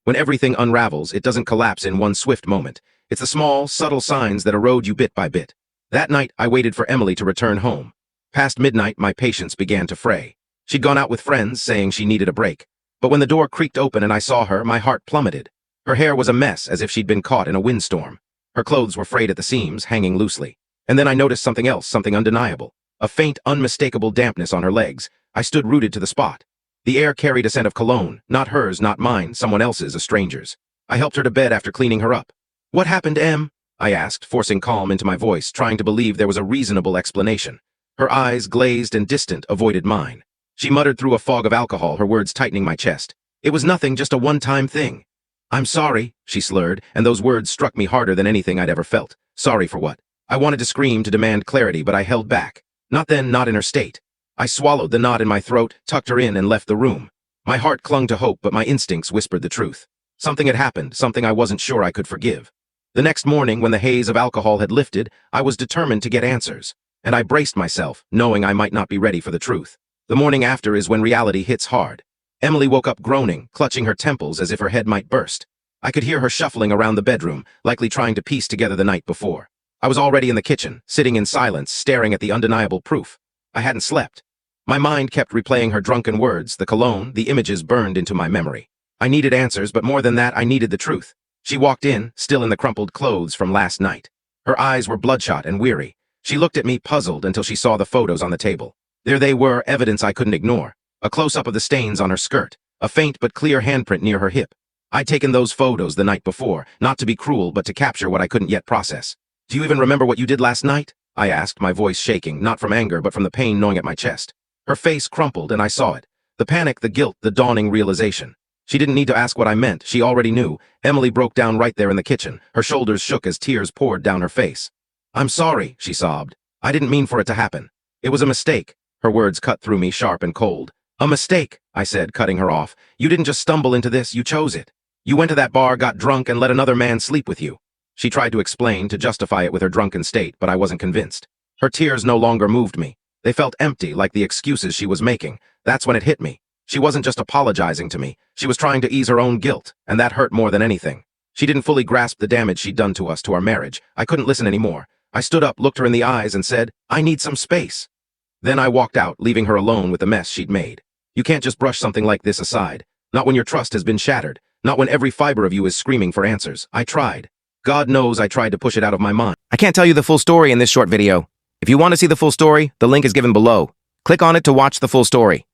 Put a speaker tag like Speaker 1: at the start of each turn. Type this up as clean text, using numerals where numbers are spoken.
Speaker 1: When everything unravels, it doesn't collapse in one swift moment. It's the small, subtle signs that erode you bit by bit. That night, I waited for Emily to return home. Past midnight, my patience began to fray. She'd gone out with friends, saying she needed a break. But when the door creaked open and I saw her, my heart plummeted. Her hair was a mess, as if she'd been caught in a windstorm. Her clothes were frayed at the seams, hanging loosely. And then I noticed something else, something undeniable. A faint, unmistakable dampness on her legs. I stood rooted to the spot. The air carried a scent of cologne, not hers, not mine, someone else's, a stranger's. I helped her to bed after cleaning her up. "What happened, Em?" I asked, forcing calm into my voice, trying to believe there was a reasonable explanation. Her eyes, glazed and distant, avoided mine. She muttered through a fog of alcohol, her words tightening my chest. "It was nothing, just a one-time thing." "I'm sorry," she slurred, and those words struck me harder than anything I'd ever felt. Sorry for what? I wanted to scream, to demand clarity, but I held back. Not then, not in her state. I swallowed the knot in my throat, tucked her in, and left the room. My heart clung to hope, but my instincts whispered the truth. Something had happened, something I wasn't sure I could forgive. The next morning, when the haze of alcohol had lifted, I was determined to get answers. And I braced myself, knowing I might not be ready for the truth. The morning after is when reality hits hard. Emily woke up groaning, clutching her temples as if her head might burst. I could hear her shuffling around the bedroom, likely trying to piece together the night before. I was already in the kitchen, sitting in silence, staring at the undeniable proof. I hadn't slept. My mind kept replaying her drunken words, the cologne, the images burned into my memory. I needed answers, but more than that, I needed the truth. She walked in, still in the crumpled clothes from last night. Her eyes were bloodshot and weary. She looked at me, puzzled, until she saw the photos on the table. There they were, evidence I couldn't ignore. A close-up of the stains on her skirt, a faint but clear handprint near her hip. I'd taken those photos the night before, not to be cruel, but to capture what I couldn't yet process. "Do you even remember what you did last night?" I asked, my voice shaking, not from anger, but from the pain gnawing at my chest. Her face crumpled, and I saw it. The panic, the guilt, the dawning realization. She didn't need to ask what I meant. She already knew. Emily broke down right there in the kitchen. Her shoulders shook as tears poured down her face. "I'm sorry," she sobbed. "I didn't mean for it to happen. It was a mistake." Her words cut through me, sharp and cold. "A mistake," I said, cutting her off. "You didn't just stumble into this, you chose it. You went to that bar, got drunk, and let another man sleep with you." She tried to explain, to justify it with her drunken state, but I wasn't convinced. Her tears no longer moved me. They felt empty, like the excuses she was making. That's when it hit me. She wasn't just apologizing to me. She was trying to ease her own guilt, and that hurt more than anything. She didn't fully grasp the damage she'd done to us, to our marriage. I couldn't listen anymore. I stood up, looked her in the eyes, and said, "I need some space." Then I walked out, leaving her alone with the mess she'd made. You can't just brush something like this aside. Not when your trust has been shattered. Not when every fiber of you is screaming for answers. I tried. God knows I tried to push it out of my mind.
Speaker 2: I can't tell you the full story in this short video. If you want to see the full story, the link is given below. Click on it to watch the full story.